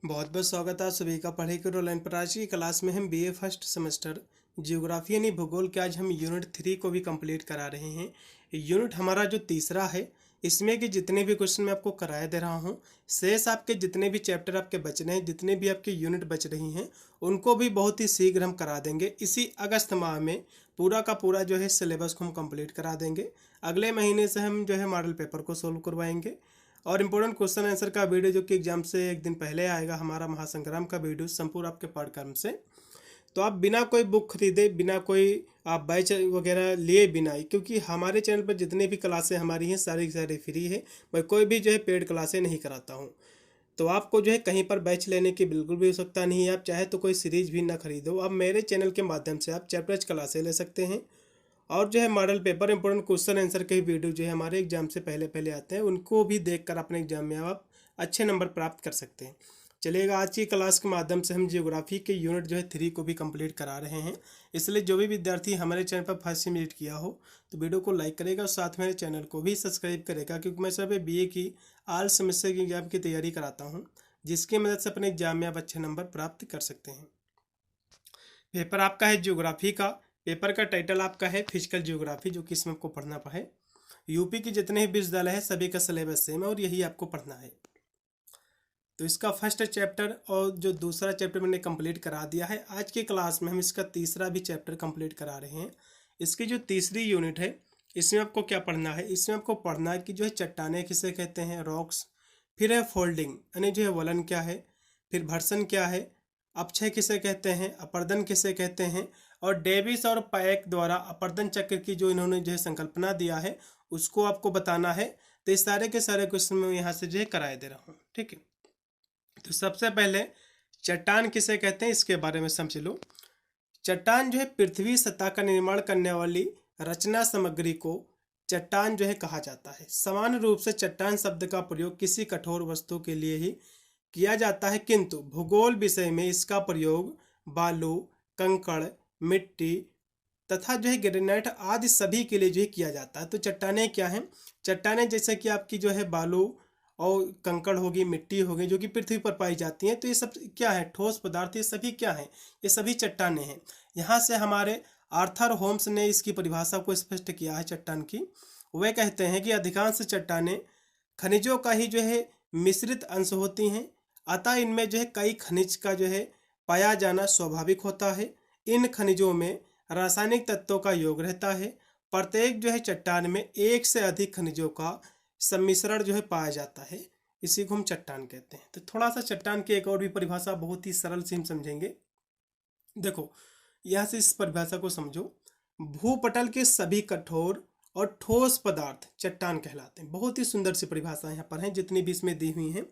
बहुत बहुत स्वागत है आप सभी का पढ़े के ऑनलाइन पर। आज की क्लास में हम बीए फर्स्ट सेमेस्टर जियोग्राफी यानी भूगोल के आज हम यूनिट 3 को भी कंप्लीट करा रहे हैं। यूनिट हमारा जो तीसरा है, इसमें कि जितने भी क्वेश्चन मैं आपको कराया दे रहा हूँ, शेष आपके जितने भी चैप्टर आपके बच रहे हैं, जितने भी आपके यूनिट बच रही हैं, उनको भी बहुत ही शीघ्र हम करा देंगे। इसी अगस्त माह में पूरा का पूरा जो है सिलेबस को हम कंप्लीट करा देंगे। अगले महीने से हम जो है मॉडल पेपर को सोल्व करवाएंगे और इम्पोर्टेंट क्वेश्चन आंसर का वीडियो जो कि एग्जाम से एक दिन पहले आएगा, हमारा महासंग्राम का वीडियो संपूर्ण आपके पाठ्यक्रम से। तो आप बिना कोई बुक खरीदे, बिना कोई आप बैच वगैरह लिए बिना ही, क्योंकि हमारे चैनल पर जितने भी क्लासें हमारी हैं सारी की सारी फ्री है। मैं कोई भी जो है पेड क्लासें नहीं कराता हूँ। तो आपको जो है कहीं पर बैच लेने की बिल्कुल भी आवश्यकता नहीं है। आप चाहे तो कोई सीरीज भी ना खरीदो, आप मेरे चैनल के माध्यम से आप चैप्टर क्लासें ले सकते हैं। और जो है model paper important question answer के वीडियो जो है हमारे एग्जाम से पहले पहले आते हैं, उनको भी देखकर अपने एग्जाम में आप अच्छे नंबर प्राप्त कर सकते हैं। चलिएगा, आज की क्लास के माध्यम से हम जियोग्राफी के यूनिट जो है 3 को भी कंप्लीट करा रहे हैं। इसलिए जो भी विद्यार्थी हमारे चैनल पर फर्स्ट से विजिट किया हो तो वीडियो को लाइक करेगा और साथ में मेरे चैनल को भी सब्सक्राइब करेगा, क्योंकि मैं सब बीए की आल सेमेस्टर की एग्जाम की तैयारी कराता हूँ, जिसकी मदद से अपने एग्जाम में आप अच्छे नंबर प्राप्त कर सकते हैं। पेपर आपका है जियोग्राफी का। पेपर का टाइटल आपका है फिजिकल जियोग्राफी, जो कि इसमें आपको पढ़ना है। यूपी के जितने भी विश्वविद्यालय है सभी का सिलेबस सेम है और यही आपको पढ़ना है। तो इसका फर्स्ट चैप्टर और जो दूसरा चैप्टर मैंने कंप्लीट करा दिया है। आज की क्लास में हम इसका तीसरा भी चैप्टर कंप्लीट करा रहे हैं। इसकी जो तीसरी यूनिट है, इसमें आपको क्या पढ़ना है? इसमें आपको पढ़ना है कि जो है चट्टानें किसे कहते हैं, रॉक्स, फिर है फोल्डिंग यानी जो है वलन क्या है, फिर भर्सन क्या है, अपक्षय किसे कहते हैं, अपर्दन किसे कहते हैं, और डेविस और पायक द्वारा अपर्दन चक्र की जो इन्होंने जो है संकल्पना दिया है उसको आपको बताना है। तो इस सारे के सारे क्वेश्चन मैं यहाँ से जो है कराए दे रहा हूँ, ठीक है। तो सबसे पहले चट्टान किसे कहते हैं इसके बारे में समझ लो। चट्टान जो है पृथ्वी सतह का निर्माण करने वाली रचना सामग्री को चट्टान जो है कहा जाता है। सामान्य रूप से चट्टान शब्द का प्रयोग किसी कठोर वस्तु के लिए ही किया जाता है, किंतु भूगोल विषय में इसका प्रयोग बालू, कंकड़, मिट्टी तथा जो है ग्रेनाइट आदि सभी के लिए जो है किया जाता है। तो चट्टानें क्या हैं? चट्टानें जैसे कि आपकी जो है बालू और कंकड़ होगी, मिट्टी होगी, जो कि पृथ्वी पर पाई जाती हैं। तो ये सब क्या है? ठोस पदार्थ। ये सभी क्या हैं? ये सभी चट्टानें हैं। यहाँ से हमारे आर्थर होम्स ने इसकी परिभाषा को स्पष्ट किया है चट्टान की। वे कहते हैं कि अधिकांश चट्टानें खनिजों का ही जो है मिश्रित अंश होती हैं, अतः इनमें जो है कई खनिज का जो है पाया जाना स्वाभाविक होता है। इन खनिजों में रासायनिक तत्वों का योग रहता है। प्रत्येक जो है चट्टान में एक से अधिक खनिजों का सम्मिश्रण जो है पाया जाता है, इसी को हम चट्टान कहते हैं। तो थोड़ा सा चट्टान की एक और भी परिभाषा बहुत ही सरल से हम समझेंगे। देखो, यहाँ से इस परिभाषा को समझो। भूपटल के सभी कठोर और ठोस पदार्थ चट्टान कहलाते हैं। बहुत ही सुंदर सी परिभाषा यहाँ पर है, जितनी भी इसमें दी हुई हैं।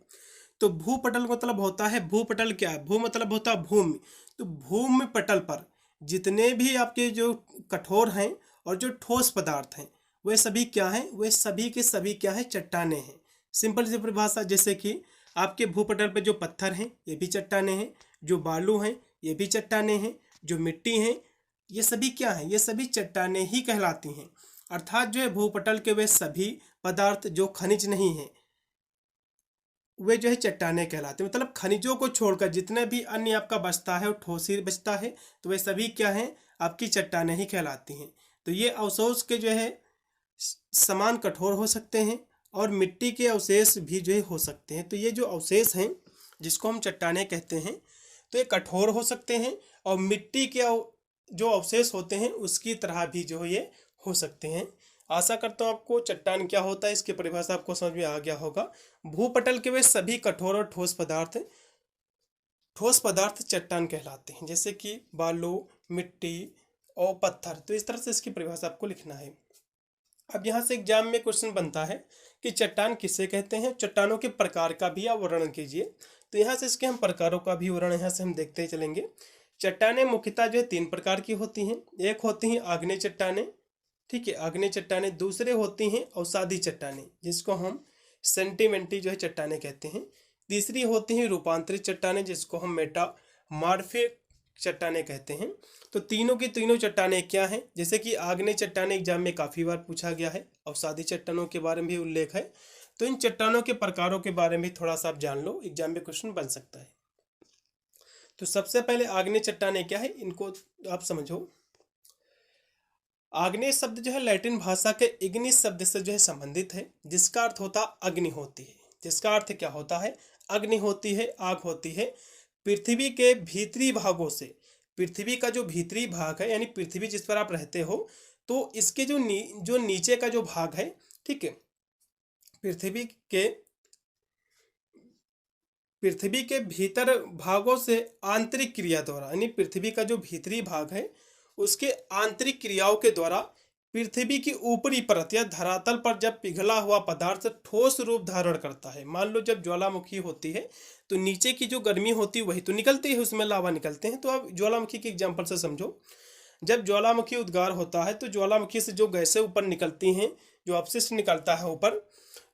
तो भूपटल मतलब होता है, भूपटल क्या है? भू मतलब होता है भूमि। तो भूमि पटल पर जितने भी आपके जो कठोर हैं और जो ठोस पदार्थ हैं, वे सभी क्या हैं? वे सभी के सभी क्या है? चट्टानें हैं। सिंपल सी परिभाषा, जैसे कि आपके भूपटल पर जो पत्थर हैं ये भी चट्टानें हैं, जो बालू हैं ये भी चट्टानें हैं, जो मिट्टी हैं ये सभी क्या हैं? ये सभी चट्टानें ही कहलाती हैं। अर्थात जो है भूपटल के वे सभी पदार्थ जो खनिज नहीं हैं वे जो है चट्टानें कहलाते हैं। मतलब खनिजों को छोड़कर जितने भी अन्य आपका बचता है वो ठोस ही बचता है, तो वे सभी क्या हैं? आपकी चट्टानें ही कहलाती हैं। तो ये अवशेष के जो है समान कठोर हो सकते हैं और मिट्टी के अवशेष भी जो है हो सकते हैं। तो ये जो अवशेष हैं जिसको हम चट्टानें कहते हैं, तो ये कठोर हो सकते हैं और मिट्टी के जो अवशेष होते हैं उसकी तरह भी जो ये हो सकते हैं। आशा करता हूँ आपको चट्टान क्या होता है इसकी परिभाषा आपको समझ में आ गया होगा। भूपटल के वे सभी कठोर और ठोस पदार्थ चट्टान कहलाते हैं, जैसे कि बालू, मिट्टी और पत्थर। तो इस तरह से इसकी परिभाषा आपको लिखना है। अब यहाँ से एग्जाम में क्वेश्चन बनता है कि चट्टान किसे कहते हैं, चट्टानों के प्रकार का भी आप वर्णन कीजिए। तो यहाँ से इसके हम प्रकारों का भी वर्णन यहाँ से हम देखते ही चलेंगे। चट्टानें मुख्यतः जो है 3 प्रकार की होती हैं। एक होती हैं आग्नेय चट्टानें, ठीक है, आग्नेय चट्टानें। दूसरे होती हैं अवसादी चट्टानें, जिसको हम सेंटिमेंटी जो है चट्टानें कहते हैं। तीसरी होती हैं रूपांतरित चट्टानें, जिसको हम मेटामॉर्फिक चट्टानें कहते हैं। तो तीनों की तीनों चट्टानें क्या हैं? जैसे कि आग्नेय चट्टानें एग्जाम में काफ़ी बार पूछा गया है, अवसादी चट्टानों के बारे में भी उल्लेख है। तो इन चट्टानों के प्रकारों के बारे में थोड़ा सा आप जान लो, एग्जाम में क्वेश्चन बन सकता है। तो सबसे पहले आग्नेय चट्टानें क्या है, इनको आप समझो। आग्नेय शब्द जो है लैटिन भाषा के इग्निस शब्द से जो है संबंधित है, जिसका अर्थ होता अग्नि होती है। जिसका अर्थ क्या होता है, अग्नि होती है, आग होती है। पृथ्वी के भीतरी भागों से, पृथ्वी का जो भीतरी भाग है यानी पृथ्वी जिस पर आप रहते हो, तो इसके जो नीचे का जो भाग है, ठीक है, पृथ्वी के पृथ्वी के भीतर भागों से आंतरिक क्रिया द्वारा, यानी पृथ्वी का जो भीतरी भाग है उसके आंतरिक क्रियाओं के द्वारा पृथ्वी की ऊपरी परत या धरातल पर जब पिघला हुआ पदार्थ ठोस रूप धारण करता है। मान लो जब ज्वालामुखी होती है तो नीचे की जो गर्मी होती है वही तो निकलती है, उसमें लावा निकलते हैं। तो आप ज्वालामुखी के एग्जाम्पल से समझो। जब ज्वालामुखी उद्गार होता है तो ज्वालामुखी से जो गैसें ऊपर निकलती हैं, जो अपशिष्ट निकलता है ऊपर,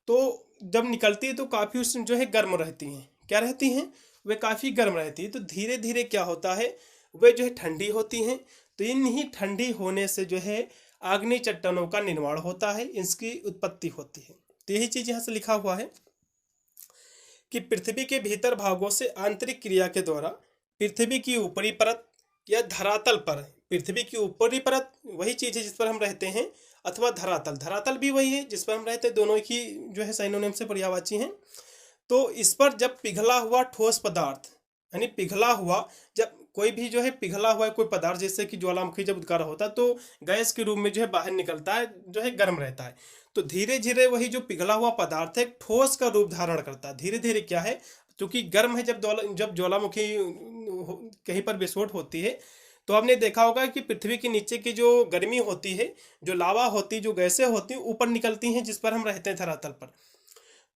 तो जब निकलती है तो काफ़ी उसमें जो है गर्म रहती हैं। क्या रहती हैं, वे काफ़ी गर्म रहती है। तो धीरे धीरे क्या होता है, वे जो है ठंडी होती हैं। तो इन्हीं ठंडी होने से जो है आग्नेय चट्टानों का निर्माण होता है, इसकी उत्पत्ति होती है। तो यही चीज़ यहाँ से लिखा हुआ है कि पृथ्वी के भीतर भागों से आंतरिक क्रिया के द्वारा पृथ्वी की ऊपरी परत या धरातल पर, पृथ्वी की ऊपरी परत वही चीज़ है जिस पर हम रहते हैं, अथवा धरातल, धरातल भी वही है जिस पर हम रहते हैं, दोनों ही जो है सिनोनिम से पर्यायवाची हैं। तो इस पर जब पिघला हुआ ठोस पदार्थ, यानी पिघला हुआ, जब कोई भी जो है पिघला हुआ कोई पदार्थ, जैसे कि ज्वालामुखी जब उद्गार होता है तो गैस के रूप में जो है बाहर निकलता है, जो है गर्म रहता है। तो धीरे धीरे वही जो पिघला हुआ पदार्थ है ठोस का रूप धारण करता है। धीरे धीरे क्या है, क्योंकि गर्म है, जब ज्वालामुखी कहीं पर विस्फोट होती है तो आपने देखा होगा कि पृथ्वी के नीचे की जो गर्मी होती है, जो लावा होती है, जो गैसें होती हैं ऊपर निकलती हैं जिस पर हम रहते हैं धरातल पर।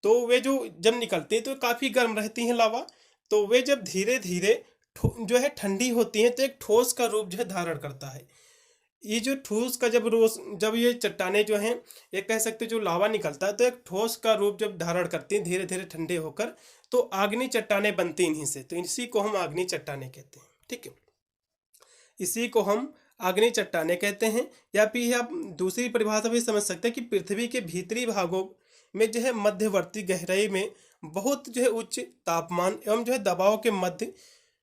तो वे जो जब निकलती हैं तो काफ़ी गर्म रहती हैं लावा। तो वे जब धीरे धीरे जो है ठंडी होती हैं तो एक ठोस का रूप जो है धारण करता है। ये जो ठोस का जब ये चट्टानें जो हैं, ये कह सकते जो लावा निकलता है तो एक ठोस का रूप जब धारण करती हैं धीरे धीरे ठंडे होकर, तो आग्नेय चट्टानें बनती इन्हीं से। तो इसी को हम आग्नेय चट्टानें कहते हैं। ठीक है, इसी को हम आग्नेय चट्टानें कहते हैं। या फिर आप दूसरी परिभाषा भी समझ सकते हैं कि पृथ्वी के भीतरी भागों में जो है मध्यवर्ती गहराई में बहुत जो है उच्च तापमान एवं जो है दबाव के मध्य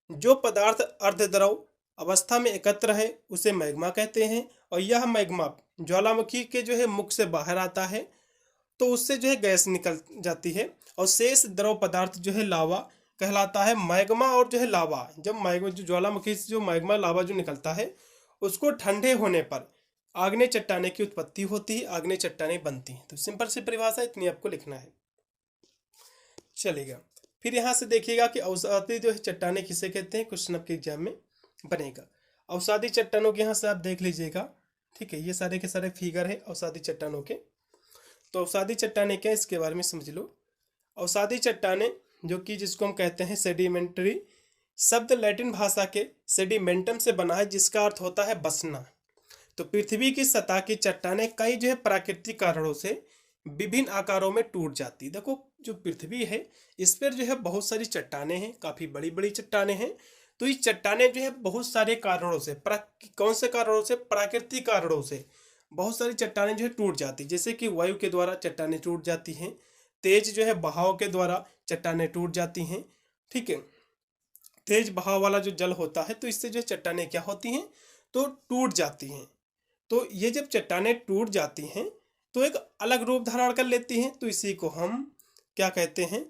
जो पदार्थ अर्धद्रव अवस्था में एकत्र है उसे मैग्मा कहते हैं। और यह मैग्मा ज्वालामुखी के जो है मुख से बाहर आता है तो उससे जो है गैस निकल जाती है, और शेष द्रव पदार्थ जो है लावा कहलाता है। मैग्मा और जो है लावा, जब मैग्मा जो ज्वालामुखी से जो मैग्मा लावा जो निकलता है उसको ठंडे होने पर आग्नेय चट्टानें की उत्पत्ति होती है, आग्नेय चट्टानें बनती हैं। तो सिंपल सी परिभाषा इतनी आपको लिखना है, चलेगा। फिर यहाँ से देखिएगा कि अवसादी जो है चट्टानें किसे कहते हैं, क्वेश्चन आपके एग्जाम में बनेगा। अवसादी चट्टानों के यहाँ से आप देख लीजिएगा। ठीक है, ये सारे के सारे फिगर है अवसादी चट्टानों के। तो अवसादी चट्टानें क्या है इसके बारे में समझ लो। अवसादी चट्टानें जो कि जिसको हम कहते हैं सेडिमेंट्री, शब्द लैटिन भाषा के सेडिमेंटम से बना है जिसका अर्थ होता है बसना। तो पृथ्वी की सतह की चट्टानें कई जो है प्राकृतिक कारणों से विभिन्न आकारों में टूट जाती। देखो जो पृथ्वी है इस पर जो है बहुत सारी चट्टानें हैं, काफ़ी बड़ी बड़ी चट्टानें हैं। तो ये चट्टानें जो है बहुत सारे कारणों से, कौन से कारणों से, प्राकृतिक कारणों से बहुत सारी चट्टानें जो है टूट जाती। जैसे कि वायु के द्वारा चट्टानें टूट जाती हैं, तेज जो है बहाव के द्वारा चट्टानें टूट जाती हैं। ठीक है, तेज बहाव वाला जो जल होता है तो इससे जो चट्टानें क्या होती हैं, तो टूट जाती हैं। तो ये जब चट्टानें टूट जाती हैं तो एक अलग रूप धारण कर लेती हैं, तो इसी को हम क्या कहते हैं,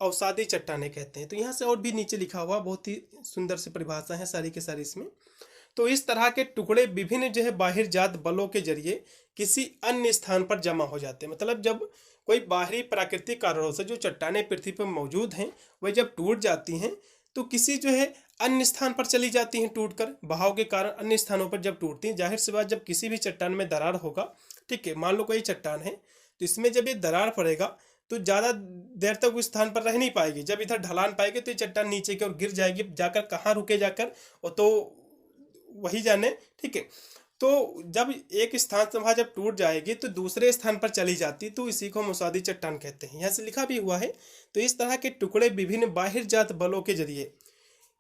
अवसादी चट्टानें कहते हैं। तो यहाँ से और भी नीचे लिखा हुआ बहुत ही सुंदर से परिभाषा है सारी के सारी इसमें। तो इस तरह के टुकड़े विभिन्न जो है बाहर जात बलों के जरिए किसी अन्य स्थान पर जमा हो जाते हैं। मतलब जब कोई बाहरी प्राकृतिक कारणों से जो चट्टानें पृथ्वी पर मौजूद हैं वह जब टूट जाती हैं तो किसी जो है अन्य स्थान पर चली जाती हैं, टूटकर बहाव के कारण अन्य स्थानों पर जब टूटती हैं। जाहिर सी बात, जब किसी भी चट्टान में दरार होगा, ठीक है, मान लो कोई चट्टान है तो इसमें जब ये दरार पड़ेगा तो ज़्यादा देर तक उस स्थान पर रह नहीं पाएगी। जब इधर ढलान पाएगी तो ये चट्टान नीचे की ओर गिर जाएगी, जाकर कहाँ रुके जाकर वो तो वही जाने। ठीक है, तो जब एक स्थान से वहाँ जब टूट जाएगी तो दूसरे स्थान पर चली जाती, तो इसी को हम अवसादी चट्टान कहते हैं। यहाँ से लिखा भी हुआ है। तो इस तरह के टुकड़े विभिन्न बाहर जात बलों के जरिए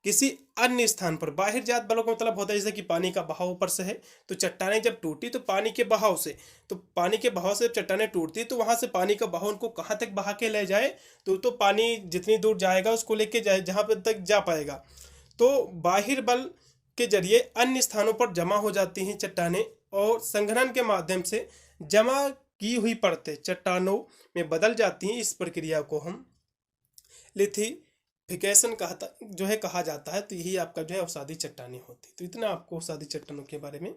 किसी अन्य स्थान पर, बाहर जात बलों का मतलब होता है जैसे कि पानी का बहाव ऊपर से है तो चट्टानें जब टूटी तो पानी के बहाव से, तो पानी के बहाव से जब चट्टानें टूटती तो वहां से पानी का बहाव उनको कहाँ तक बहा के ले जाए, तो पानी जितनी दूर जाएगा उसको लेके जाए जहाँ पर तक जा पाएगा। तो बाहिर बल के जरिए अन्य स्थानों पर जमा हो जाती हैं चट्टानें और संघनन के माध्यम से जमा की हुई परतें चट्टानों में बदल जाती हैं। इस प्रक्रिया को हम लिथिफिकेशन कहा जाता है। तो यही आपका जो है अवसादी चट्टानें होती है। तो इतना आपको अवसादी चट्टानों के बारे में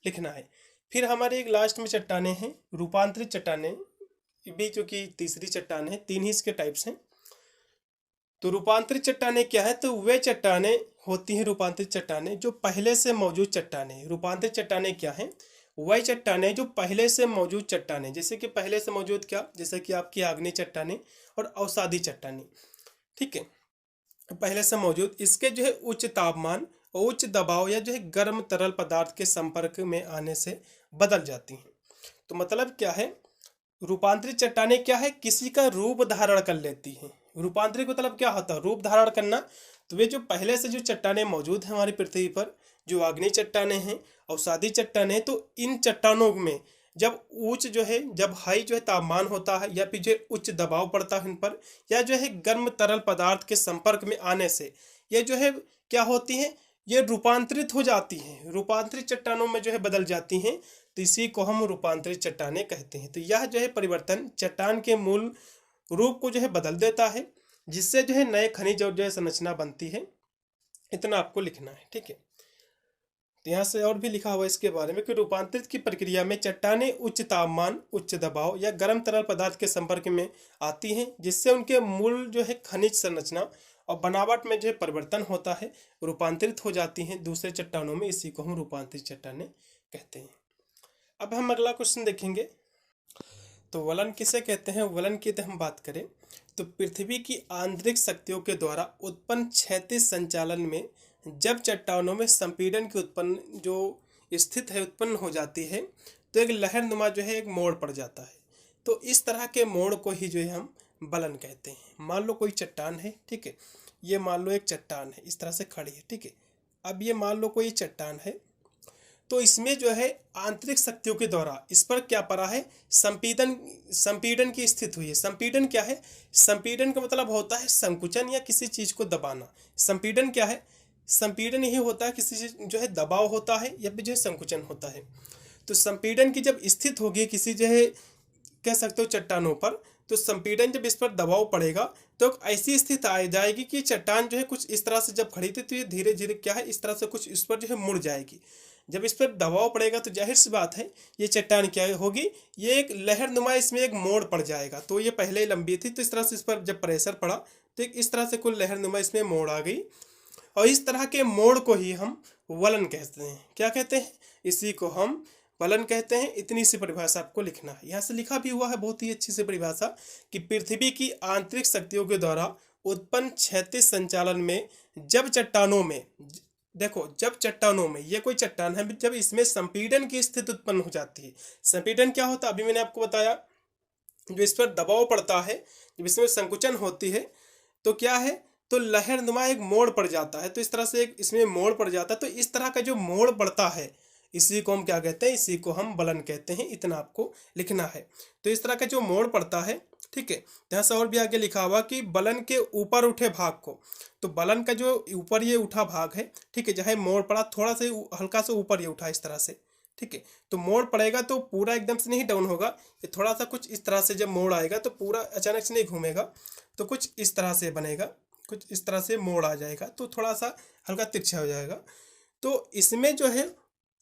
लिखना है। फिर हमारे एक लास्ट में चट्टानें हैं रूपांतरित चट्टानें, भी जो कि तीसरी चट्टान है। तीन ही इसके टाइप्स हैं। तो रूपांतरित चट्टानें क्या है? तो वे चट्टानें होती हैं रूपांतरित चट्टानें जो पहले से मौजूद चट्टानें। रूपांतरित चट्टानें क्या हैं? वही चट्टानें जो पहले से मौजूद चट्टानें, जैसे कि पहले से मौजूद क्या, जैसे कि आपकी आग्नेय चट्टानें और अवसादी चट्टानें, ठीक है, पहले से मौजूद, इसके जो है उच्च तापमान और उच्च दबाव या जो है गर्म तरल पदार्थ के संपर्क में आने से बदल जाती हैं। तो मतलब क्या है? रूपांतरित चट्टानें क्या है? किसी का रूप धारण कर लेती हैं। रूपांतरित मतलब क्या होता है? रूप धारण करना। तो वे जो पहले से जो चट्टानें मौजूद हैं हमारी पृथ्वी पर, जो आग्नेय चट्टानें हैं, अवसादी चट्टानें, तो इन चट्टानों में जब जब हाई जो है तापमान होता है या फिर जो उच्च दबाव पड़ता है इन पर, या जो है गर्म तरल पदार्थ के संपर्क में आने से ये जो है क्या होती हैं? ये रूपांतरित हो जाती हैं, रूपांतरित चट्टानों में जो है बदल जाती हैं। तो इसी को हम रूपांतरित चट्टानें कहते हैं। तो यह जो है परिवर्तन चट्टान के मूल रूप को जो है बदल देता है, जिससे जो है नए खनिज और जो है संरचना बनती है। इतना आपको लिखना है, ठीक है। तो यहाँ से और भी लिखा हुआ है इसके बारे में कि रूपांतरित की प्रक्रिया में चट्टानें उच्च तापमान, उच्च दबाव या गर्म तरल पदार्थ के संपर्क में आती हैं, जिससे उनके मूल जो है खनिज संरचना और बनावट में जो है परिवर्तन होता है, रूपांतरित हो जाती हैं दूसरे चट्टानों में। इसी को हम रूपांतरित चट्टानें कहते हैं। अब हम अगला क्वेश्चन देखेंगे। तो वलन किसे कहते हैं? वलन की हम बात करें तो पृथ्वी की आंतरिक शक्तियों के द्वारा उत्पन्न क्षैतिज संचालन में जब चट्टानों में संपीड़न की उत्पन्न हो जाती है तो एक लहरनुमा जो है एक मोड़ पड़ जाता है। तो इस तरह के मोड़ को ही जो है हम वलन कहते हैं। मान लो कोई चट्टान है, ठीक है, ये मान लो एक चट्टान है, इस तरह से खड़ी है, ठीक है। अब ये मान लो कोई चट्टान है, तो इसमें जो है आंतरिक शक्तियों के द्वारा इस पर क्या पड़ा है? संपीड़न की स्थिति हुई है। संपीड़न क्या है? संपीड़न का मतलब होता है संकुचन या किसी चीज को दबाना। संपीड़न क्या है? संपीड़न यही होता है किसी चीज जो है दबाव होता है या फिर जो है संकुचन होता है। तो संपीड़न की जब स्थित होगी किसी जो है कह सकते हो चट्टानों पर, तो संपीड़न जब इस पर दबाव पड़ेगा तो एक ऐसी स्थिति आ जाएगी कि चट्टान जो है कुछ इस तरह से जब खड़ी थी तो ये धीरे धीरे क्या है इस तरह से कुछ इस पर जो है मुड़ जाएगी। जब इस पर दबाव पड़ेगा तो जाहिर सी बात है ये चट्टान क्या होगी, ये एक लहरनुमा, इसमें एक मोड़ पड़ जाएगा। तो ये पहले ही लंबी थी, तो इस तरह से इस पर जब प्रेशर पड़ा तो इस तरह से कुल लहरनुमा इसमें मोड़ आ गई। और इस तरह के मोड़ को ही हम वलन कहते हैं। क्या कहते हैं? इसी को हम वलन कहते हैं। इतनी सी परिभाषा आपको लिखना है। यहाँ से लिखा भी हुआ है बहुत ही अच्छी सी परिभाषा कि पृथ्वी की आंतरिक शक्तियों के द्वारा उत्पन्न क्षैतिज संचालन में जब चट्टानों में, देखो जब चट्टानों में, ये कोई चट्टान है, जब इसमें संपीड़न की स्थिति उत्पन्न हो जाती है। संपीड़न क्या होता है? अभी मैंने आपको बताया, जो इस पर दबाव पड़ता है, जब इसमें संकुचन होती है तो क्या है, तो लहरनुमा एक मोड़ पड़ जाता है। तो इस तरह से एक इसमें मोड़ पड़ जाता है। तो इस तरह का जो मोड़ पड़ता है इसी को हम क्या कहते हैं? इसी को हम वलन कहते हैं। इतना आपको लिखना है। तो इस तरह का जो मोड़ पड़ता है, ठीक है, यहाँ से और भी आगे लिखा हुआ कि वलन के ऊपर उठे भाग को, तो वलन का जो ऊपर ये उठा भाग है, ठीक है, जहाँ मोड़ पड़ा थोड़ा सा हल्का सा ऊपर ये उठा इस तरह से, ठीक है, तो मोड़ पड़ेगा तो पूरा एकदम से नहीं डाउन होगा, ये थोड़ा सा कुछ इस तरह से जब मोड़ आएगा तो पूरा अचानक से नहीं घूमेगा, तो कुछ इस तरह से बनेगा, कुछ इस तरह से मोड़ आ जाएगा, तो थोड़ा सा हल्का तिरछा हो जाएगा। तो इसमें जो है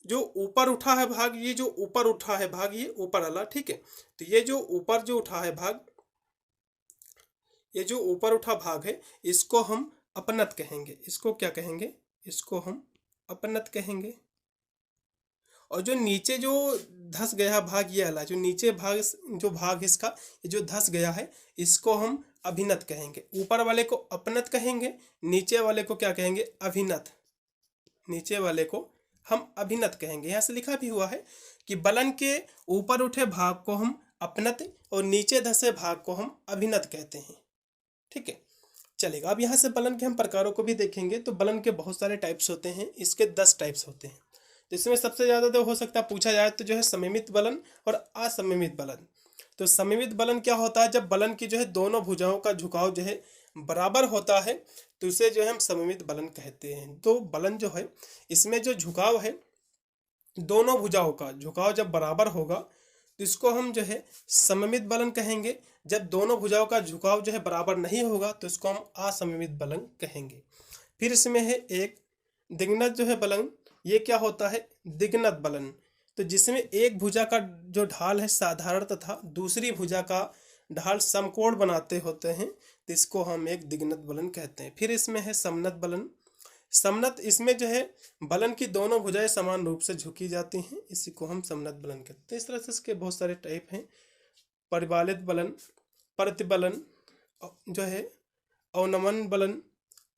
जो ऊपर उठा है भाग, ये जो ऊपर उठा है भाग, ये ऊपर वाला, ठीक है, तो ये जो ऊपर जो उठा है भाग, ये जो ऊपर उठा भाग है, इसको हम अपनत कहेंगे। इसको क्या कहेंगे? इसको हम अपनत कहेंगे। और जो नीचे जो धस गया भाग, ये वाला जो नीचे भाग, जो भाग इसका ये जो धस गया है, इसको हम अभिनत कहेंगे। ऊपर वाले को अपनत कहेंगे, नीचे वाले को क्या कहेंगे? अभिनत। नीचे वाले को हम अभिनत कहेंगे। यहाँ से लिखा भी हुआ है कि वलन के ऊपर उठे भाग को हम अपनत और नीचे धसे भाग को हम अभिनत कहते हैं, ठीक है, चलेगा। अब यहाँ से वलन के हम प्रकारों को भी देखेंगे। तो वलन के बहुत सारे टाइप्स होते हैं, इसके 10 टाइप्स होते हैं। तो इसमें सबसे ज़्यादा जो हो सकता है पूछा जाए तो जो है सममित वलन और असममित वलन। तो सममित वलन क्या होता है? जब वलन की जो है दोनों भुजाओं का झुकाव जो है बराबर होता है तो इसे जो है हम सममित बलन कहते हैं। तो बलन जो है इसमें जो झुकाव है, दोनों भुजाओं का झुकाव जब बराबर होगा तो इसको हम जो है सममित बलन कहेंगे। जब दोनों भुजाओं का झुकाव जो है बराबर नहीं होगा तो इसको हम असममित बलन कहेंगे। फिर इसमें है एक द्विघ्नत जो है बलन। ये क्या होता है? द्विघ्नत बलन। तो जिसमें एक भुजा का जो ढाल है साधारण तथा दूसरी भुजा का ढाल समकोण बनाते होते हैं, तो इसको हम एक द्विघ्नत बलन कहते हैं। फिर इसमें है समनत बलन। समनत, इसमें जो है बलन की दोनों भुजाएं समान रूप से झुकी जाती हैं, इसी को हम समनत बलन कहते हैं। इस तरह से इसके बहुत सारे टाइप हैं। परिबालित बलन, प्रतिबलन, जो है अवनमन बलन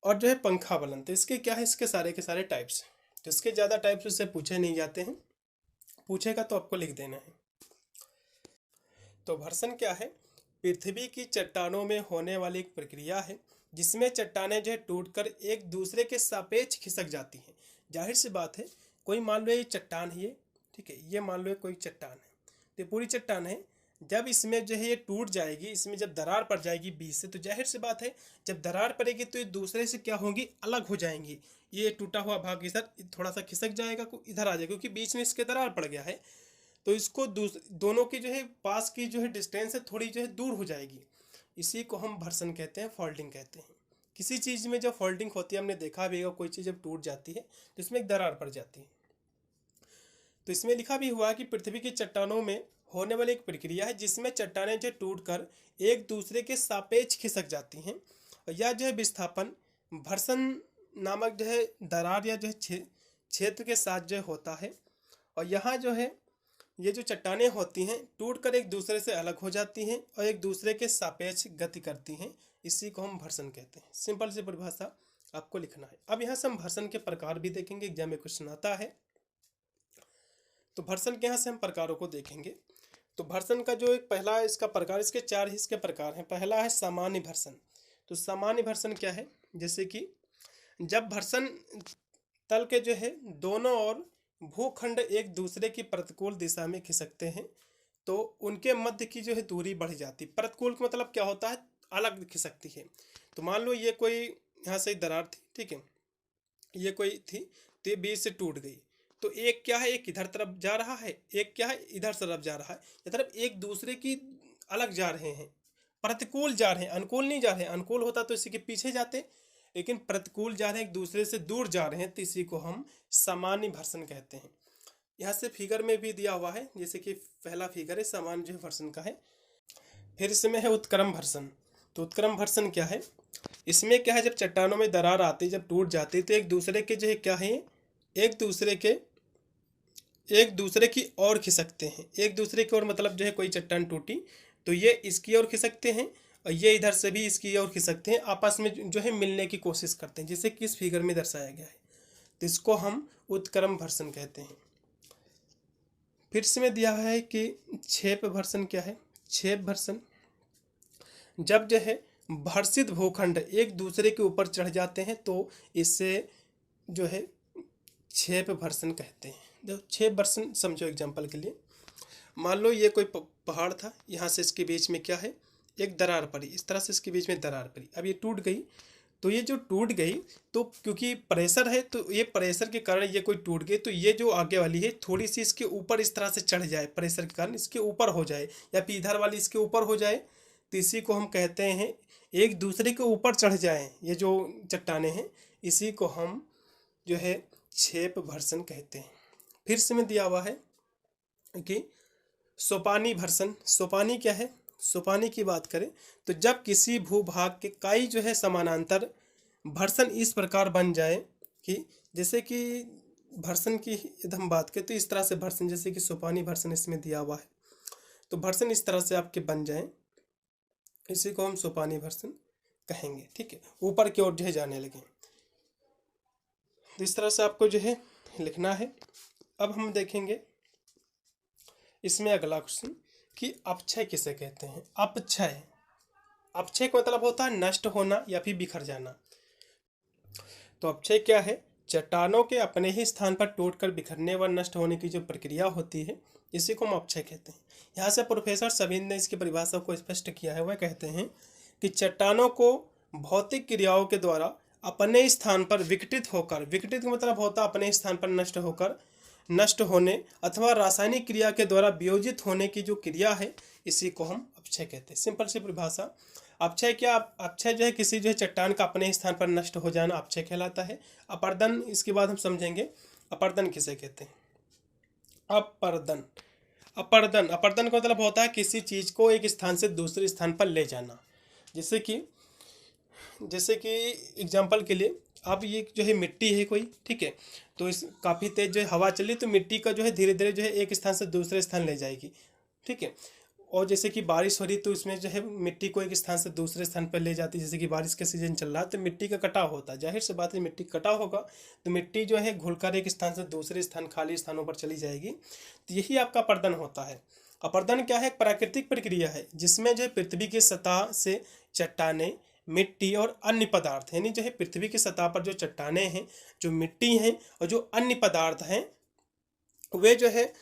और जो है पंखा बलन। तो इसके क्या है? इसके सारे के सारे टाइप्स। तो इसके ज़्यादा टाइप्स उससे पूछे नहीं जाते हैं, पूछेगा तो आपको लिख देना है। तो घर्षण क्या है? पृथ्वी की चट्टानों में होने वाली एक प्रक्रिया है जिसमें चट्टानें जो है टूटकर एक दूसरे के सापेक्ष खिसक जाती हैं। जाहिर सी बात है, कोई मान लो ये चट्टान है, ये ठीक है, ये मान लो कोई चट्टान है, तो पूरी चट्टान है। जब इसमें जो है ये टूट जाएगी, इसमें जब दरार पड़ जाएगी बीच से, तो जाहिर सी बात है जब दरार पड़ेगी तो ये दूसरे से क्या होंगी? अलग हो जाएंगी। ये टूटा हुआ भाग इधर थोड़ा सा खिसक जाएगा, इधर आ जाएगा, क्योंकि बीच में इसके दरार पड़ गया है। तो इसको दोनों की जो है पास की जो है डिस्टेंस है थोड़ी जो है दूर हो जाएगी। इसी को हम घर्षण कहते हैं, फोल्डिंग कहते हैं। किसी चीज़ में जब फोल्डिंग होती है, हमने देखा भी होगा, कोई चीज़ जब टूट जाती है तो इसमें एक दरार पड़ जाती है। तो इसमें लिखा भी हुआ है कि पृथ्वी की चट्टानों में होने वाली एक प्रक्रिया है जिसमें चट्टानें जो टूटकर एक दूसरे के सापेक्ष खिसक जाती हैं। और यह जो है विस्थापन घर्षण नामक जो है दरार या जो है क्षेत्र के साथ जो होता है। और यहाँ जो है ये जो चट्टानें होती हैं टूटकर एक दूसरे से अलग हो जाती हैं और एक दूसरे के सापेक्ष गति करती हैं, इसी को हम घर्षण कहते हैं। सिंपल सी परिभाषा आपको लिखना है। अब यहाँ से हम घर्षण के प्रकार भी देखेंगे, एग्जाम में क्वेश्चन आता है। तो घर्षण के यहाँ से हम प्रकारों को देखेंगे। तो घर्षण का जो एक पहला इसका प्रकार, इसके 4 ही इसके प्रकार हैं। पहला है सामान्य घर्षण। तो सामान्य घर्षण क्या है? जैसे कि जब घर्षण तल के जो है दोनों ओर भूखंड एक दूसरे की प्रतिकूल दिशा में खिसकते हैं तो उनके मध्य की जो है दूरी बढ़ जाती। प्रतिकूल का मतलब क्या होता है? अलग खिसकती है। तो मान लो ये कोई यहाँ से दरार थी, ठीक है, ये कोई थी, तो ये बीच से टूट गई। तो एक क्या है? एक इधर तरफ जा रहा है, एक क्या है? इधर तरफ जा रहा है। ये तरफ एक दूसरे की अलग जा रहे हैं, प्रतिकूल जा रहे हैं, अनुकूल नहीं जा रहे हैं। अनुकूल होता तो इसी के पीछे जाते, लेकिन प्रतिकूल जा रहे हैं, एक दूसरे से दूर जा रहे हैं, तो इसी को हम सामान्य घर्षण कहते हैं। यहाँ से फिगर में भी दिया हुआ है, जैसे कि पहला फिगर है सामान्य जो घर्षण का है। फिर इसमें है उत्क्रम घर्षण। तो उत्क्रम घर्षण क्या है? इसमें क्या है? जब चट्टानों में दरार आती, जब टूट जाती, तो एक दूसरे के जो है क्या है, एक दूसरे की ओर खिसकते हैं। एक दूसरे की ओर मतलब जो है कोई चट्टान टूटी तो ये इसकी ओर खिसकते हैं और ये इधर से भी इसकी ओर खिसकते हैं, आपस में जो है मिलने की कोशिश करते हैं, जैसे कि इस फिगर में दर्शाया गया है। तो इसको हम उत्क्रम घर्षण कहते हैं। फिर इसमें दिया है कि क्षेप घर्षण क्या है? क्षेप घर्षण जब जो है घर्षित भूखंड एक दूसरे के ऊपर चढ़ जाते हैं तो इससे जो है क्षेप घर्षण कहते हैं। जो क्षेप घर्षण समझो एग्जांपल के लिए, मान लो ये कोई पहाड़ था, यहाँ से इसके बीच में क्या है? एक दरार पड़ी, इस तरह से इसके बीच में दरार पड़ी। अब ये टूट गई, तो ये जो टूट गई तो क्योंकि प्रेशर है तो ये प्रेशर के कारण ये कोई टूट गई, तो ये जो आगे वाली है थोड़ी सी इसके ऊपर इस तरह से चढ़ जाए, प्रेशर के कारण इसके ऊपर हो जाए, या फिर इधर वाली इसके ऊपर हो जाए, तो इसी को हम कहते हैं एक दूसरे के ऊपर चढ़ जाएं ये जो चट्टानें हैं, इसी को हम जो है क्षेप घर्षण कहते हैं। फिर से में दिया हुआ है कि सोपानी घर्षण। सोपानी क्या है? सोपानी की बात करें तो जब किसी भूभाग के कई जो है समानांतर घर्षण इस प्रकार बन जाए कि जैसे कि घर्षण की यदि हम बात करें तो इस तरह से घर्षण, जैसे कि सोपानी घर्षण इसमें दिया हुआ है, तो घर्षण इस तरह से आपके बन जाए, इसी को हम सोपानी घर्षण कहेंगे। ठीक है, ऊपर की ओर जो है जाने लगे, तो इस तरह से आपको जो है लिखना है। अब हम देखेंगे इसमें अगला क्वेश्चन कि अपक्षय किसे कहते हैं? अपक्षय, अपक्षय का मतलब होता है नष्ट होना या फिर बिखर जाना। तो अपक्षय क्या है? चट्टानों के अपने ही स्थान पर टूटकर बिखरने व नष्ट होने की जो प्रक्रिया होती है, इसी को हम अपक्षय कहते हैं। यहाँ से प्रोफेसर सबिन ने इसकी परिभाषा को स्पष्ट किया है। वह कहते हैं कि चट्टानों को भौतिक क्रियाओं के द्वारा अपने स्थान पर विघटित होकर, विघटित का मतलब होता है अपने स्थान पर नष्ट होकर, नष्ट होने अथवा रासायनिक क्रिया के द्वारा वियोजित होने की जो क्रिया है इसी को हम अपक्षय कहते हैं। सिंपल सी परिभाषा, अपक्षय क्या, अपक्षय जो है किसी जो है चट्टान का अपने स्थान पर नष्ट हो जाना अपक्षय कहलाता है। अपर्दन इसके बाद हम समझेंगे अपर्दन किसे कहते हैं। अपर्दन, अपर्दन, अपर्दन का मतलब होता है किसी चीज को एक स्थान से दूसरे स्थान पर ले जाना। जैसे कि एग्जाम्पल के लिए अब ये जो है मिट्टी है कोई, ठीक है, तो इस काफ़ी तेज जो है हवा चली तो मिट्टी का जो है धीरे धीरे जो है एक स्थान से दूसरे स्थान ले जाएगी, ठीक है। और जैसे कि बारिश हो रही तो इसमें जो है मिट्टी को एक स्थान से दूसरे स्थान पर ले जाती है। जैसे कि बारिश का सीजन चल रहा है तो मिट्टी का कटाव होता है, जाहिर सी बात है मिट्टी का कटाव होगा तो मिट्टी जो है घुलकर एक स्थान से दूसरे स्थान खाली स्थानों पर चली जाएगी। तो यही आपका अपर्दन होता है। अपर्दन क्या है, एक प्राकृतिक प्रक्रिया है जिसमें जो है पृथ्वी की सतह से चट्टानें, मिट्टी और अन्य पदार्थ, यानी जो है पृथ्वी की सतह पर जो चट्टानें हैं, जो मिट्टी हैं और जो अन्य पदार्थ हैं वे जो है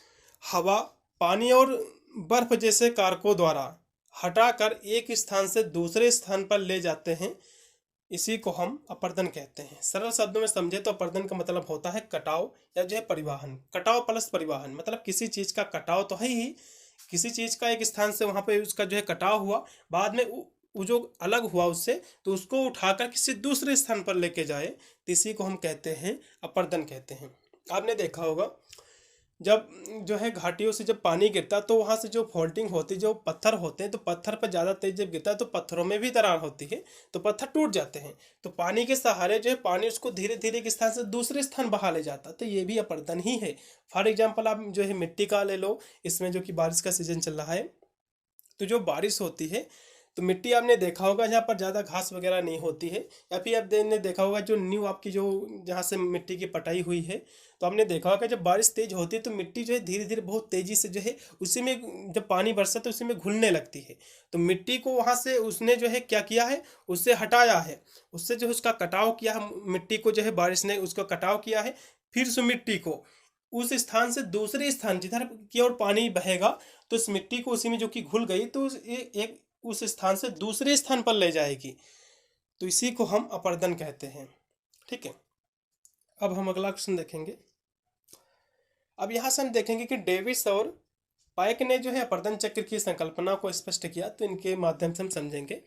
हवा, पानी और बर्फ जैसे कारकों द्वारा हटाकर एक स्थान से दूसरे स्थान पर ले जाते हैं। इसी को हम अपर्दन कहते हैं। सरल शब्दों में समझे तो अपर्दन का मतलब होता है कटाव या जो है परिवहन। कटाव प्लस परिवहन मतलब किसी चीज का कटाव तो है ही, किसी चीज का एक स्थान से वहां पे उसका जो है कटाव हुआ, बाद में वो जो अलग हुआ उससे तो उसको उठाकर किसी दूसरे स्थान पर लेके जाए, तो इसी को हम कहते हैं अपर्दन कहते हैं। आपने देखा होगा जब जो है घाटियों से जब पानी गिरता तो वहाँ से जो फॉल्टिंग होती, जो पत्थर होते हैं तो पत्थर पर ज़्यादा तेज जब गिरता है तो पत्थरों में भी दरार होती है तो पत्थर टूट जाते हैं। तो पानी के सहारे जो है पानी उसको धीरे धीरे एक स्थान से दूसरे स्थान बहा ले जाता, तो ये भी अपर्दन ही है। फॉर एग्जाम्पल आप जो है मिट्टी का ले लो, इसमें जो कि बारिश का सीजन चल रहा है तो जो बारिश होती है तो मिट्टी आपने देखा होगा जहाँ पर ज़्यादा घास वगैरह नहीं होती है, या फिर आपने देखा होगा जो न्यू आपकी जो जहाँ से मिट्टी की पटाई हुई है तो आपने देखा होगा जब बारिश तेज होती है तो मिट्टी जो है धीरे धीरे बहुत तेज़ी से जो है उसी में जब पानी बरसा तो उसी में घुलने लगती है। तो मिट्टी को वहाँ से उसने जो है क्या किया है, उससे हटाया है, उससे जो है उसका कटाव किया है, मिट्टी को जो है बारिश ने उसका कटाव किया है, फिर उस मिट्टी को उस स्थान से दूसरे स्थान जिधर की ओर पानी बहेगा तो उस मिट्टी को उसी में जो कि घुल गई तो एक उस स्थान से दूसरे स्थान पर ले जाएगी, तो इसी को हम अपर्दन कहते हैं, ठीक है। अब हम अगला क्वेश्चन देखेंगे। अब यहाँ से हम देखेंगे कि डेविस और पाइक ने जो है अपर्दन चक्र की संकल्पना को स्पष्ट किया, तो इनके माध्यम से हम समझेंगे।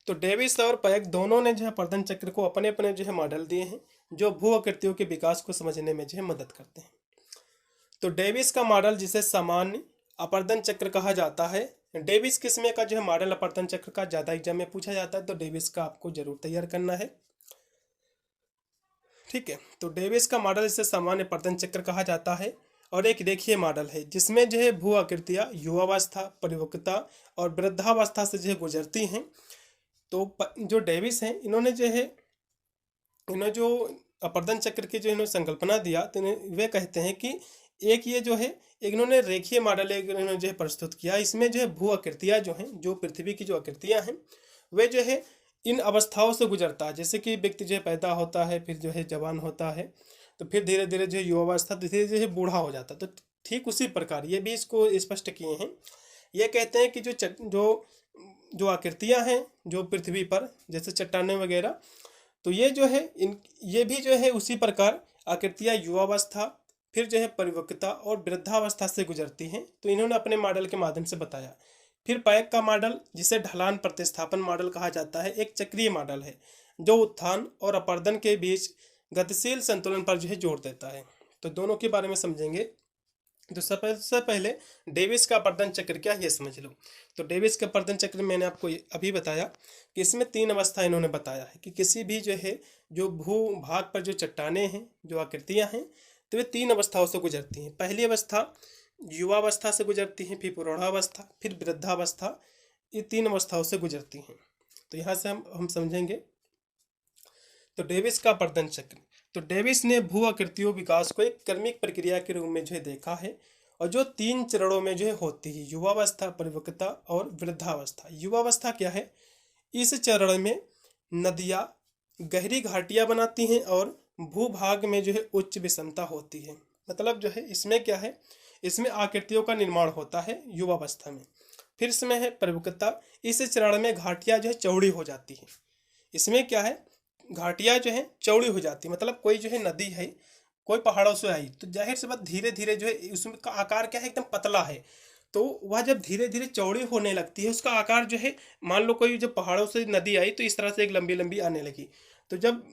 तो डेविस और पाइक दोनों ने जो है अपर्दन चक्र को अपने अपने जो है मॉडल दिए हैं जो भू आकृतियों के विकास को समझने में जो है मदद करते हैं। तो डेविस का मॉडल जिसे सामान्य अपर्दन चक्र कहा जाता है, डेविस किस्म का जो है मॉडल अपर्दन चक्र का ज़्यादा एग्जाम में पूछा जाता है, तो डेविस का आपको जरूर तैयार करना है, ठीक है। तो डेविस का मॉडल जिसे सामान्य अपर्दन चक्र कहा जाता है और एक रेखीय मॉडल है जिसमें जो है भू आकृतियाँ युवावस्था, परिपक्वता और वृद्धावस्था से जो है गुजरती हैं। तो जो डेविस हैं इन्होंने जो अपर्दन चक्र की जो इन्होंने संकल्पना दिया तो वे कहते हैं कि एक ये जो है एक इन्होंने रेखीय मॉडल इन्होंने जो है प्रस्तुत किया, इसमें जो है भू आकृतियाँ जो हैं, जो पृथ्वी की जो आकृतियाँ हैं वे जो है इन अवस्थाओं से गुजरता है। जैसे कि व्यक्ति जो है पैदा होता है, फिर जो है जवान होता है, तो फिर धीरे धीरे जो है युवावस्था, धीरे धीरे जो बूढ़ा हो जाता है। तो ठीक उसी प्रकार ये भी इसको स्पष्ट किए हैं। ये कहते हैं कि जो आकृतियाँ हैं जो पृथ्वी पर जैसे चट्टानें वगैरह, तो ये जो है ये भी जो है उसी प्रकार आकृतियाँ युवावस्था, फिर जो है परिपक्वता और वृद्धावस्था से गुजरती हैं। तो इन्होंने अपने मॉडल के माध्यम से बताया। फिर पाइक का मॉडल जिसे ढलान प्रतिस्थापन मॉडल कहा जाता है, एक चक्रीय मॉडल है जो उत्थान और अपर्दन के बीच गतिशील संतुलन पर जो है जोर देता है। तो दोनों के बारे में समझेंगे। तो सबसे पहले डेविस का अपर्दन चक्र क्या है ये समझ लो। तो डेविस का अपर्दन चक्र मैंने आपको अभी बताया कि इसमें 3 अवस्था इन्होंने बताया है कि किसी भी जो है जो भू भाग पर जो चट्टानें हैं, जो आकृतियाँ हैं, तो वे 3 अवस्थाओं से गुजरती हैं। पहली अवस्था युवावस्था से गुजरती हैं, फिर प्रौढ़ावस्था, फिर वृद्धावस्था, ये 3 अवस्थाओं से गुजरती हैं। तो यहाँ से हम समझेंगे। तो डेविस का अपर्दन चक्र, तो डेविस ने भू आकृतियों विकास को एक क्रमिक प्रक्रिया के रूप में जो है देखा है और जो 3 चरणों में जो है होती है, युवावस्था, परिपक्वता और वृद्धावस्था। युवावस्था क्या है, इस चरण में नदियाँ गहरी घाटियाँ बनाती हैं और भूभाग में जो है उच्च विषमता होती है। मतलब जो है इसमें क्या है, इसमें आकृतियों का निर्माण होता है युवावस्था में। फिर इसमें है परिपक्वता, इस चरण में घाटियाँ जो है चौड़ी हो जाती हैं। इसमें क्या है, घाटियाँ जो है चौड़ी हो जाती, मतलब कोई जो है नदी है, कोई पहाड़ों से आई तो जाहिर सी बात धीरे धीरे जो है उसमें का आकार क्या है, एकदम पतला है। तो वह जब धीरे धीरे चौड़ी होने लगती है, उसका आकार जो है, मान लो कोई जब पहाड़ों से नदी आई तो इस तरह से एक लंबी लंबी आने लगी, तो जब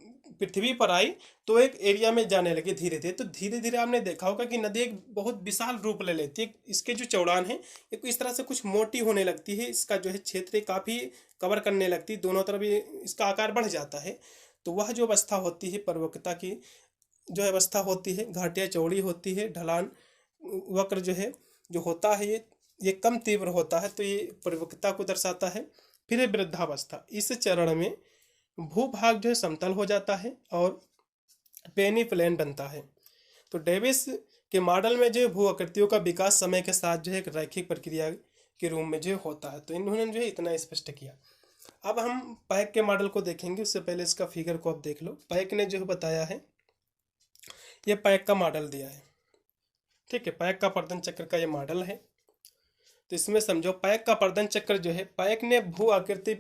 पृथ्वी पर आई तो एक एरिया में जाने लगी धीरे धीरे, तो धीरे धीरे आपने देखा होगा कि नदी एक बहुत विशाल रूप ले लेती है। इसके जो चौड़ान है एक इस तरह से कुछ मोटी होने लगती है, इसका जो है क्षेत्र काफ़ी कवर करने लगती है, दोनों तरफ इसका आकार बढ़ जाता है। तो वह जो अवस्था होती है परिपक्वता की, जो अवस्था होती है, घाटियाँ चौड़ी होती है, ढलान वक्र जो है जो होता है ये कम तीव्र होता है, तो ये परिपक्वता को दर्शाता है। फिर है वृद्धावस्था, इस चरण में भूभाग जो है समतल हो जाता है और पेनी प्लेन बनता है। तो डेविस के मॉडल में जो भू आकृतियों का विकास समय के साथ जो है एक रैखिक प्रक्रिया के रूप में जो होता है। तो इन्होंने जो है इतना स्पष्ट किया। अब हम पैक के मॉडल को देखेंगे, उससे पहले इसका फिगर को आप देख लो। पैक ने जो बताया है, ये पैक का मॉडल दिया है, ठीक है, पैक का पर्दन चक्र का ये मॉडल है। तो इसमें समझो पैक का पर्दन चक्र जो है, पैक ने भू आकृति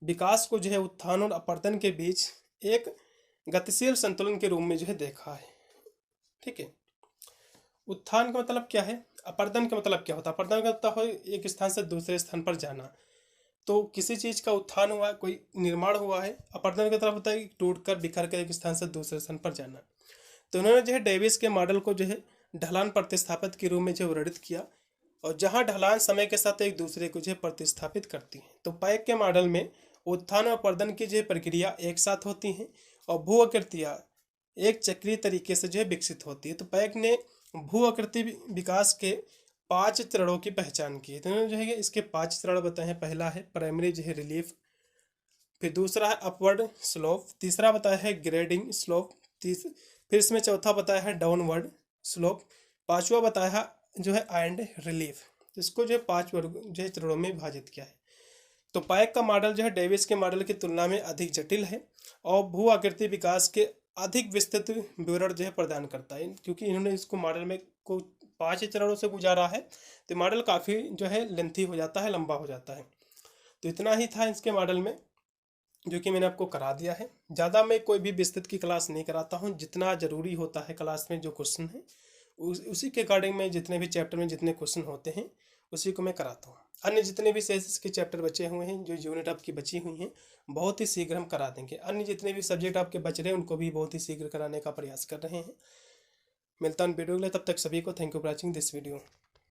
विकास को जो है उत्थान और अपर्दन के बीच एक गतिशील संतुलन के रूप में जो है देखा है, ठीक है। उत्थान का मतलब क्या है, अपर्दन का मतलब क्या होता है, अपर्दन का मतलब है एक स्थान से दूसरे स्थान पर जाना। तो किसी चीज़ का उत्थान हुआ, कोई निर्माण हुआ है, अपर्दन का मतलब होता है टूट कर बिखर कर एक स्थान से दूसरे स्थान पर जाना। तो उन्होंने जो है डेविस के मॉडल को जो है ढलान प्रतिस्थापित के रूप में जो वर्णित किया, और जहां ढलान समय के साथ एक दूसरे को जो है प्रतिस्थापित करती है। तो पैक के मॉडल में उत्थान और अपर्दन की जो प्रक्रिया एक साथ होती हैं और भू आकृतियाँ एक चक्रीय तरीके से जो है विकसित होती है। तो पैक ने भू आकृति विकास के 5 चरणों की पहचान की है। तो उन्होंने जो है इसके 5 चरण बताए हैं। पहला है प्राइमरी जो है रिलीफ, फिर दूसरा है अपवर्ड स्लोप, तीसरा बताया है ग्रेडिंग स्लोप, फिर इसमें चौथा बताया है डाउनवर्ड स्लोप, पांचवा बताया है जो है एंड रिलीफ। इसको जो है 5 वर्ग जो है चरणों में विभाजित किया है। तो पैक का मॉडल जो है डेविस के मॉडल की तुलना में अधिक जटिल है और भू आकृति विकास के अधिक विस्तृत विवरण जो है प्रदान करता है, क्योंकि इन्होंने इसको मॉडल में को 5 चरणों से गुजारा है, तो मॉडल काफ़ी जो है लेंथी हो जाता है, लंबा हो जाता है। तो इतना ही था इसके मॉडल में, जो कि मैंने आपको करा दिया है। ज़्यादा मैं कोई भी विस्तृत की क्लास नहीं कराता हूँ, जितना ज़रूरी होता है क्लास में जो क्वेश्चन है उसी के अकॉर्डिंग में जितने भी चैप्टर में जितने क्वेश्चन होते हैं उसी को मैं कराता हूँ। अन्य जितने भी सेशंस के चैप्टर बचे हुए हैं, जो यूनिट आपकी बची हुई हैं, बहुत ही शीघ्र हम करा देंगे। अन्य जितने भी सब्जेक्ट आपके बच रहे हैं उनको भी बहुत ही शीघ्र कराने का प्रयास कर रहे हैं। मिलता हूँ वीडियो के लिए, तब तक सभी को thank you for watching this video.